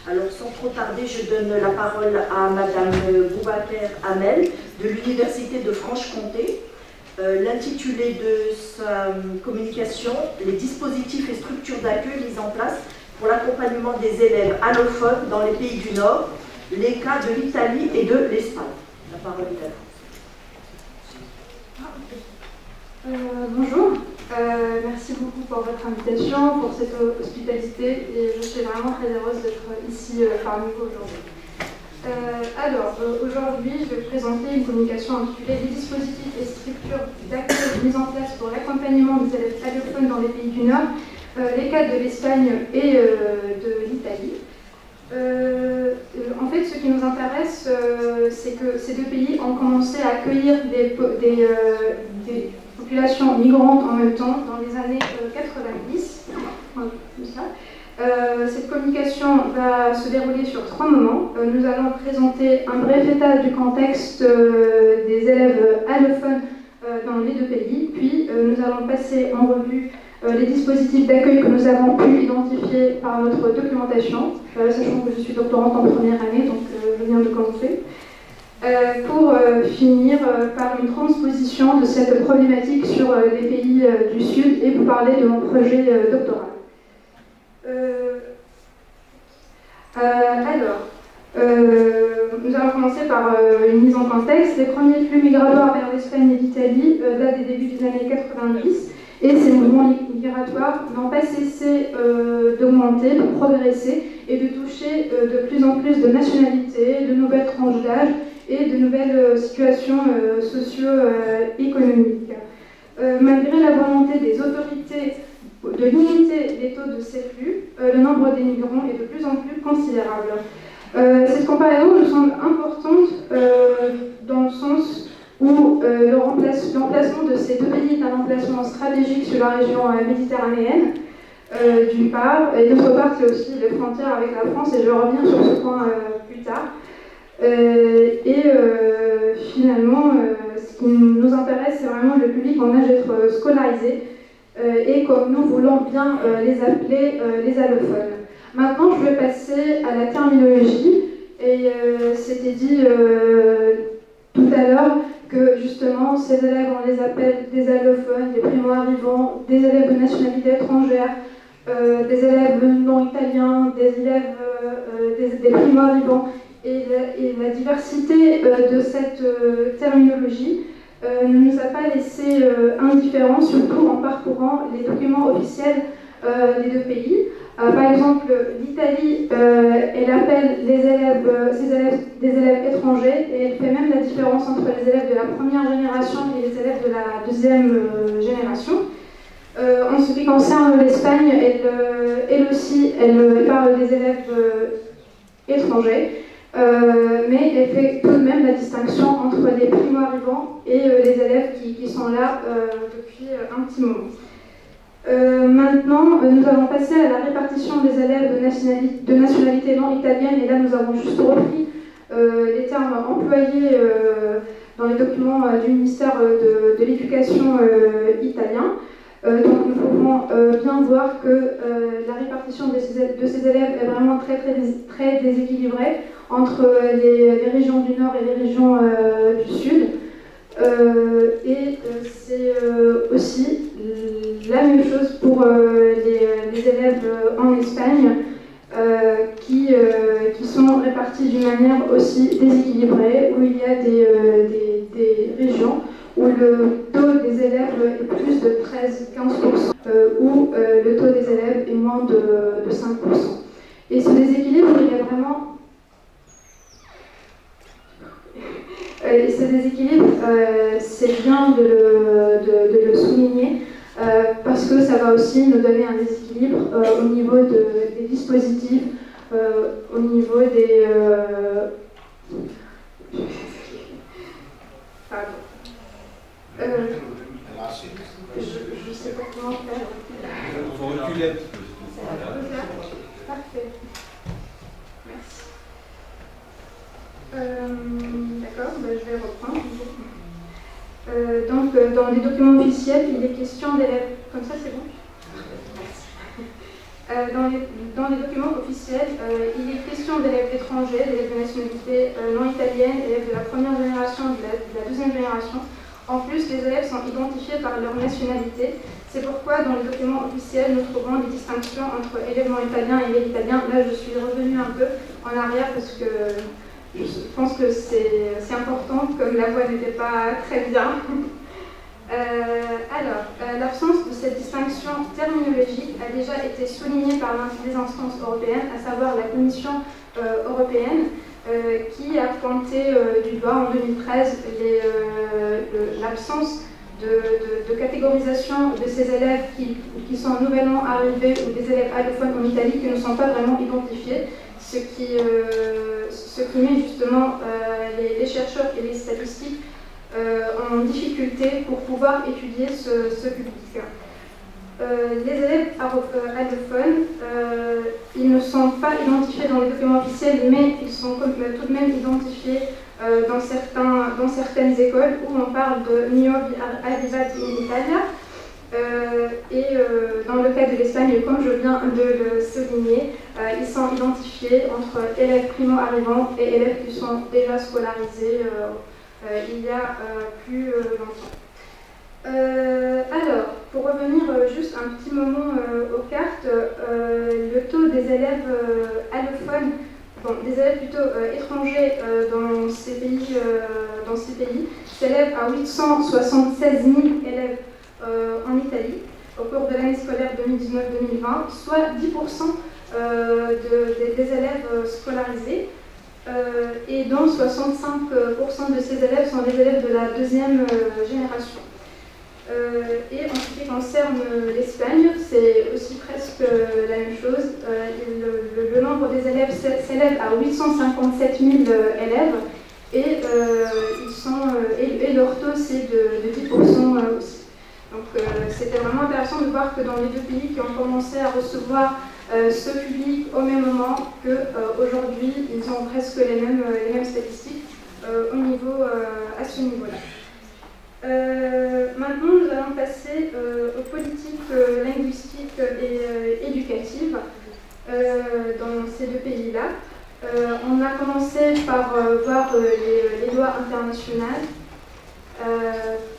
Alors sans trop tarder, je donne la parole à Madame Boubaker Hamel de l'Université de Franche-Comté. L'intitulé de sa communication, les dispositifs et structures d'accueil mis en place pour l'accompagnement des élèves allophones dans les pays du Nord, les cas de l'Italie et de l'Espagne. La parole est à vous. Bonjour, merci beaucoup pour votre invitation, pour cette hospitalité, et je suis vraiment très heureuse d'être ici parmi vous aujourd'hui. Aujourd'hui, je vais présenter une communication intitulée « Les dispositifs et structures d'accueil mis en place pour l'accompagnement des élèves allophones dans les pays du Nord, les cas de l'Espagne et de l'Italie ». En fait, ce qui nous intéresse, c'est que ces deux pays ont commencé à accueillir des populations migrantes en même temps dans les années 90. Cette communication va se dérouler sur 3 moments. Nous allons présenter un bref état du contexte des élèves allophones dans les deux pays, puis nous allons passer en revue les dispositifs d'accueil que nous avons pu identifier par notre documentation, sachant que je suis doctorante en première année, donc je viens de commencer, pour finir par une transposition de cette problématique sur les pays du Sud et vous parler de mon projet doctoral. Nous allons commencer par une mise en contexte. Les premiers flux migratoires vers l'Espagne et l'Italie datent des débuts des années 90 et ces mouvements migratoires n'ont pas cessé d'augmenter, de progresser et de toucher de plus en plus de nationalités, de nouvelles tranches d'âge et de nouvelles situations socio-économiques. Malgré la volonté des autorités de limiter les taux de ces flux, le nombre des migrants est de plus en plus considérable. Cette comparaison nous semble importante dans le sens où l'emplacement de ces deux pays est un emplacement stratégique sur la région méditerranéenne, d'une part, et d'autre part, c'est aussi les frontières avec la France, et je vais revenir sur ce point plus tard. Finalement, ce qui nous intéresse, c'est vraiment le public en âge d'être scolarisé, et comme nous voulons bien les appeler les allophones. Maintenant, je vais passer à la terminologie, et c'était dit tout à l'heure que justement ces élèves, on les appelle des allophones, des primo-arrivants, des élèves de nationalité étrangère, des élèves non italiens, des élèves des primo-arrivants, et la diversité de cette terminologie ne nous a pas laissé indifférents, surtout en parcourant les documents officiels des deux pays. Par exemple, l'Italie, elle appelle ses élèves des élèves étrangers, et elle fait même la différence entre les élèves de la première génération et les élèves de la deuxième génération. En ce qui concerne l'Espagne, elle aussi, elle parle des élèves étrangers, mais elle fait tout de même la distinction entre les primo-arrivants et les élèves qui sont là depuis un petit moment. Maintenant, nous allons passer à la répartition des élèves de nationalité non italienne, et là nous avons juste repris les termes employés dans les documents du ministère de l'Éducation italien. Donc nous pouvons bien voir que la répartition de ces élèves est vraiment très déséquilibrée entre les régions du Nord et les régions du Sud. C'est aussi la même chose pour les élèves en Espagne qui sont répartis d'une manière aussi déséquilibrée, où il y a des régions où le taux des élèves est plus de 13-15%, où le taux des élèves est moins de 5%. Et ce déséquilibre, il est vraiment... ce déséquilibre, c'est bien de le souligner, parce que ça va aussi nous donner un déséquilibre au niveau des dispositifs, au niveau des... Pardon. Je ne sais pas comment faire. Il faut reculer un petit peu. Parfait. Merci. D'accord, je vais reprendre. Donc, dans les documents officiels, il est question d'élèves. Comme ça, c'est bon. Dans les documents officiels, il est question d'élèves étrangers, d'élèves de nationalité non italienne, d'élèves de la première génération, de la deuxième génération. En plus, les élèves sont identifiés par leur nationalité. C'est pourquoi, dans les documents officiels, nous trouvons des distinctions entre élèves non italiens et élèves italiens. Là, je suis revenue un peu en arrière parce que je pense que c'est important, comme la voix n'était pas très bien. L'absence de cette distinction terminologique a déjà été soulignée par les instances européennes, à savoir la Commission européenne, qui a pointé du doigt en 2013 l'absence de catégorisation de ces élèves qui sont nouvellement arrivés ou des élèves allophones en Italie qui ne sont pas vraiment identifiés, ce qui met justement les chercheurs et les statistiques en difficulté pour pouvoir étudier ce public. Les élèves allophones, ils ne sont pas identifiés dans les documents officiels, mais ils sont tout de même identifiés dans certaines écoles où on parle de nuovi arrivati in Italia. Dans le cas de l'Espagne, comme je viens de le souligner, ils sont identifiés entre élèves primo-arrivants et élèves qui sont déjà scolarisés il y a plus longtemps. Alors, pour revenir juste un petit moment aux cartes, le taux des élèves allophones, des élèves plutôt étrangers dans ces pays s'élève à 876 000 élèves en Italie au cours de l'année scolaire 2019-2020, soit 10% des élèves scolarisés. Et dont 65% de ces élèves sont des élèves de la deuxième génération. Et en ce qui concerne l'Espagne, c'est aussi presque la même chose. Le nombre des élèves s'élève à 857 000 élèves et leur taux c'est de 10% aussi. Donc c'était vraiment intéressant de voir que dans les deux pays qui ont commencé à recevoir ce public au même moment qu'aujourd'hui, ils ont presque les mêmes statistiques à ce niveau-là. Maintenant, nous allons passer aux politiques linguistiques et éducatives dans ces deux pays-là. On a commencé par voir les lois internationales.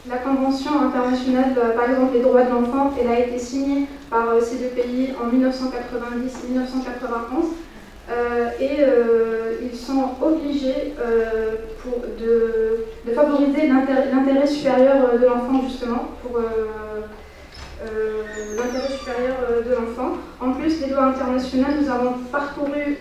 La Convention internationale, par exemple les droits de l'enfant, elle a été signée par ces deux pays en 1990-1991 ils sont obligés de favoriser l'intérêt supérieur de l'enfant justement, pour l'intérêt supérieur de l'enfant. En plus, les lois internationales, nous avons parcouru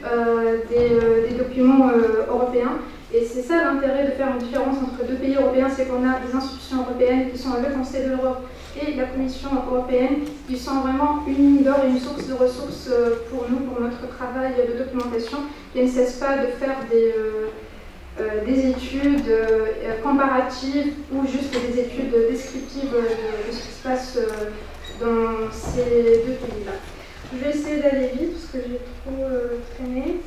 des documents européens. Et c'est ça l'intérêt de faire une différence entre deux pays européens, c'est qu'on a des institutions européennes qui sont le Conseil de l'Europe et la Commission européenne, qui sont vraiment une mine d'or et une source de ressources pour nous, pour notre travail de documentation, qui ne cesse pas de faire des études comparatives ou juste des études descriptives de ce qui se passe dans ces deux pays-là. Je vais essayer d'aller vite parce que j'ai trop traîné.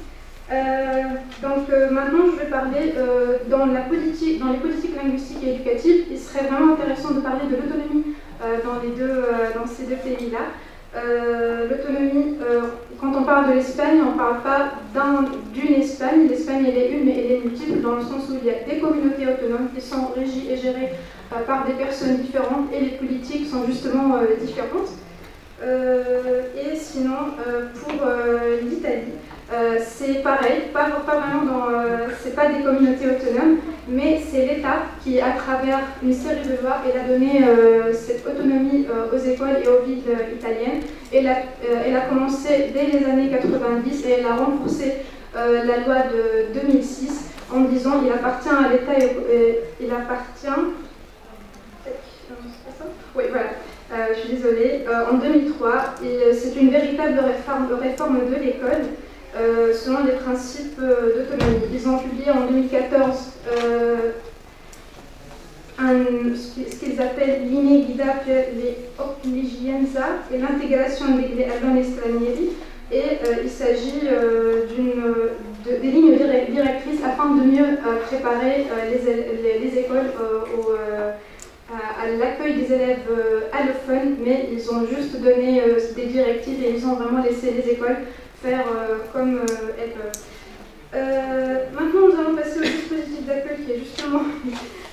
Maintenant, je vais parler dans les politiques linguistiques et éducatives. Il serait vraiment intéressant de parler de l'autonomie dans ces deux pays-là. L'autonomie, quand on parle de l'Espagne, on ne parle pas d'une Espagne. L'Espagne, elle est une, mais elle est multiple, dans le sens où il y a des communautés autonomes qui sont régies et gérées par des personnes différentes, et les politiques sont justement différentes. Et sinon, pour l'Italie, c'est pareil, pas vraiment c'est pas des communautés autonomes, mais c'est l'État qui, à travers une série de lois, elle a donné cette autonomie aux écoles et aux villes italiennes. Elle a commencé dès les années 90 et elle a renforcé la loi de 2006 en disant il appartient à l'État il appartient. Oui, voilà. Je suis désolée. En 2003, c'est une véritable réforme de l'école. Selon les principes d'autonomie. Ils ont publié en 2014 ce qu'ils appellent Linee guida per l'accoglienza et l'intégration degli alunni stranieri. Et il s'agit des lignes directrices afin de mieux préparer les écoles à l'accueil des élèves allophones, mais ils ont juste donné des directives et ils ont vraiment laissé les écoles faire comme elles peuvent. Maintenant, nous allons passer au dispositif d'accueil qui est justement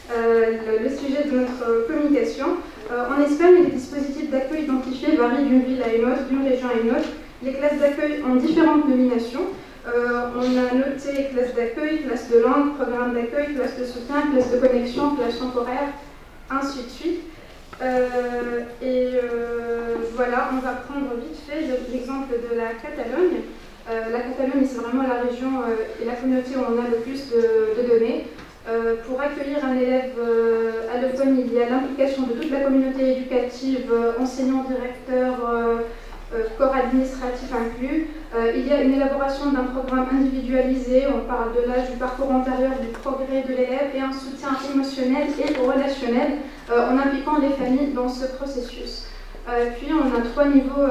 le sujet de notre communication. En Espagne, les dispositifs d'accueil identifiés varient d'une ville à une autre, d'une région à une autre. Les classes d'accueil ont différentes nominations. On a noté classe d'accueil, classe de langue, programme d'accueil, classe de soutien, classe de connexion, classe temporaire, ainsi de suite. Voilà, on va prendre vite fait l'exemple de la Catalogne. La Catalogne, c'est vraiment la région et la communauté où on a le plus de données. Pour accueillir un élève allophone, il y a l'implication de toute la communauté éducative, enseignants, directeurs, corps administratif inclus. Il y a une élaboration d'un programme individualisé, on parle de l'âge, du parcours antérieur, du progrès de l'élève et un soutien émotionnel et relationnel en impliquant les familles dans ce processus. Puis on a 3 niveaux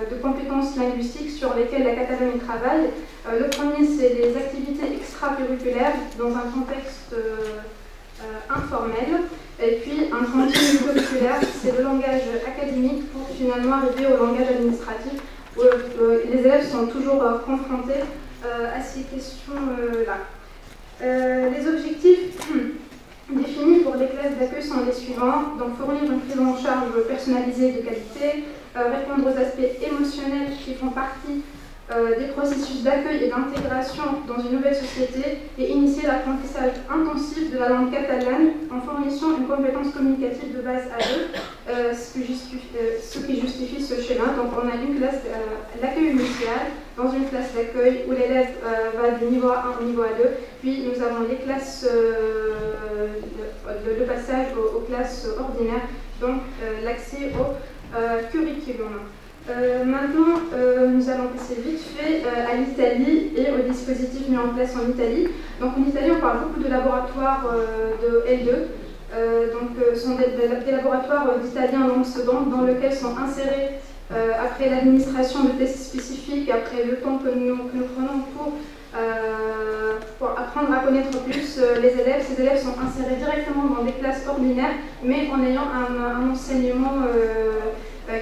de compétences linguistiques sur lesquels la Catalogne travaille. Le premier, c'est les activités extracurriculaires dans un contexte informel. Et puis un continu curriculaire, c'est le langage académique pour finalement arriver au langage administratif où les élèves sont toujours confrontés à ces questions-là. Les objectifs définis pour les classes d'accueil sont les suivants. Donc fournir une prise en charge personnalisée de qualité, répondre aux aspects émotionnels qui font partie des processus d'accueil et d'intégration dans une nouvelle société et initier l'apprentissage intensif de la langue catalane en fournissant une compétence communicative de base A2, ce qui justifie ce schéma. Donc on a une classe d'accueil initial dans une classe d'accueil où l'élève va du niveau A1 au niveau A2, puis nous avons les classes, le passage aux classes ordinaires, donc l'accès au curriculum. Maintenant, nous allons passer vite fait à l'Italie et au dispositif mis en place en Italie. Donc en Italie, on parle beaucoup de laboratoires de L2, sont des laboratoires d'italien langue seconde dans lesquels sont insérés, après l'administration de tests spécifiques, après le temps que nous prenons pour apprendre à connaître plus les élèves. Ces élèves sont insérés directement dans des classes ordinaires, mais en ayant un enseignement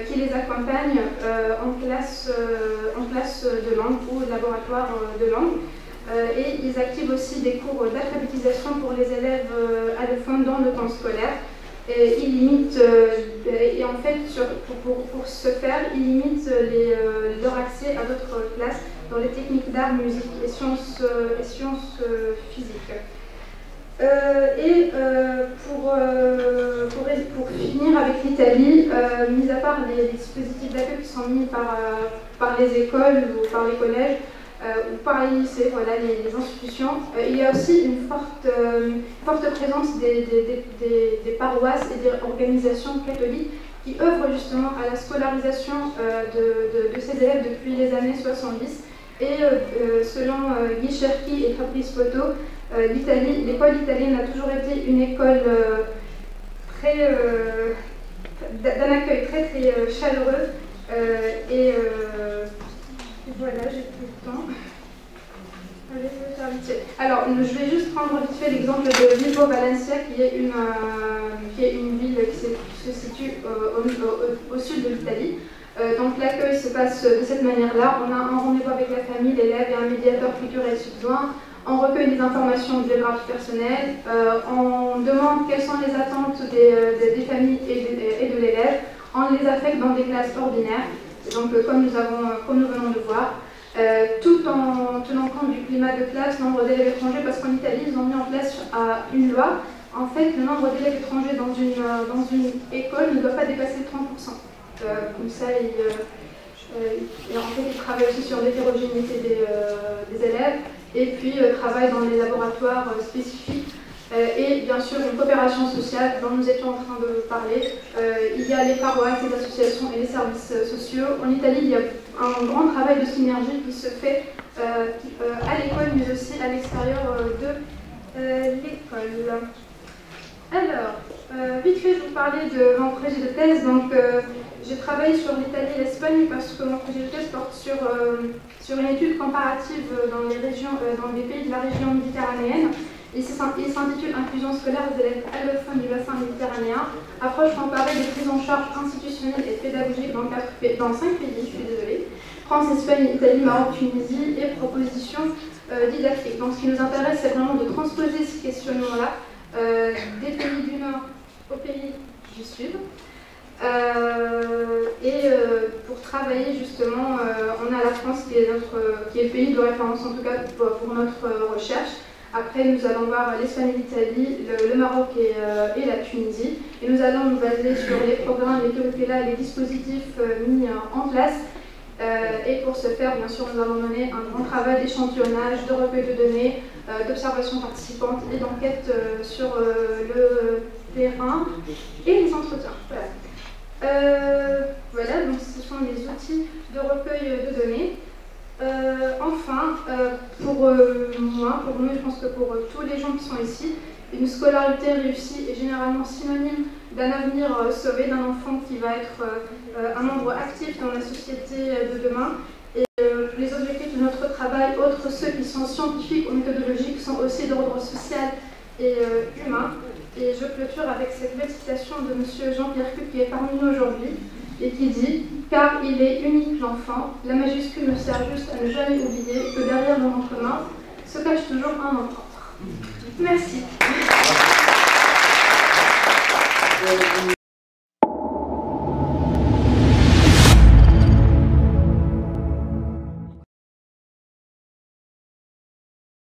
qui les accompagne en classe de langue ou laboratoire de langue. Et ils activent aussi des cours d'alphabétisation pour les élèves allophones dans le temps scolaire. Et ils limitent, et en fait, pour ce faire, ils limitent leur accès à d'autres classes dans les techniques d'art, musique et sciences physiques. Pour finir avec l'Italie, mis à part les dispositifs d'accueil qui sont mis par les écoles ou par les collèges ou par les lycées, voilà, les institutions, il y a aussi une forte présence des paroisses et des organisations catholiques qui œuvrent justement à la scolarisation de ces élèves depuis les années 70. Et selon Guy Cherki et Fabrice Foto, l'école italienne a toujours été une école d'un accueil très chaleureux. Et voilà, j'ai plus le temps. Allez, je vais faire vite fait. Alors, je vais juste prendre vite fait l'exemple de Vibo Valencia, qui est une ville qui se situe au sud de l'Italie. Donc l'accueil se passe de cette manière-là. On a un rendez-vous avec la famille, l'élève et un médiateur culturel si besoin. On recueille des informations biographiques personnelles. On demande quelles sont les attentes des familles et de l'élève. On les affecte dans des classes ordinaires. Donc comme nous venons de voir. Tout en tenant compte du climat de classe, nombre d'élèves étrangers, parce qu'en Italie, ils ont mis en place une loi. En fait, le nombre d'élèves étrangers dans une école ne doit pas dépasser 30%. Comme ça, en fait, ils travaillent aussi sur l'hétérogénéité des élèves et puis travaillent dans les laboratoires spécifiques. Et bien sûr, une coopération sociale dont nous étions en train de parler. Il y a les paroisses, les associations et les services sociaux. En Italie, il y a un grand travail de synergie qui se fait à l'école, mais aussi à l'extérieur de l'école. Alors, vite fait, je vais vous parler de mon projet de thèse. Donc, j'ai travaillé sur l'Italie et l'Espagne parce que mon projet de thèse porte sur une étude comparative dans les pays de la région méditerranéenne. Il s'intitule Inclusion scolaire des élèves allophones du bassin méditerranéen, approche comparée des prises en charge institutionnelles et pédagogiques dans 5 pays, je suis désolée, France, Espagne, Italie, Maroc, Tunisie, et propositions didactiques. Donc ce qui nous intéresse, c'est vraiment de transposer ces questionnements-là des pays du Nord aux pays du Sud. Pour travailler justement, on a la France qui est le pays de référence en tout cas pour notre recherche. Après, nous allons voir l'Espagne et l'Italie, le Maroc et la Tunisie. Et nous allons nous baser sur les programmes, les curricula, les dispositifs mis en place. Et pour ce faire, bien sûr, nous allons mener un grand travail d'échantillonnage, de recueil de données, d'observation participante et d'enquête sur le terrain et les entretiens. Voilà, donc ce sont les outils de recueil de données. Enfin, pour moi, pour nous, je pense que pour tous les gens qui sont ici, une scolarité réussie est généralement synonyme d'un avenir sauvé, d'un enfant qui va être un membre actif dans la société de demain. Et les objectifs de notre travail, autres ceux qui sont scientifiques ou méthodologiques, sont aussi d'ordre social et humain. Et je clôture avec cette belle citation de M. Jean-Pierre Cuc qui est parmi nous aujourd'hui et qui dit « Car il est unique l'enfant, la majuscule me sert juste à ne jamais oublier que derrière le nom commun se cache toujours un enfant. » Merci.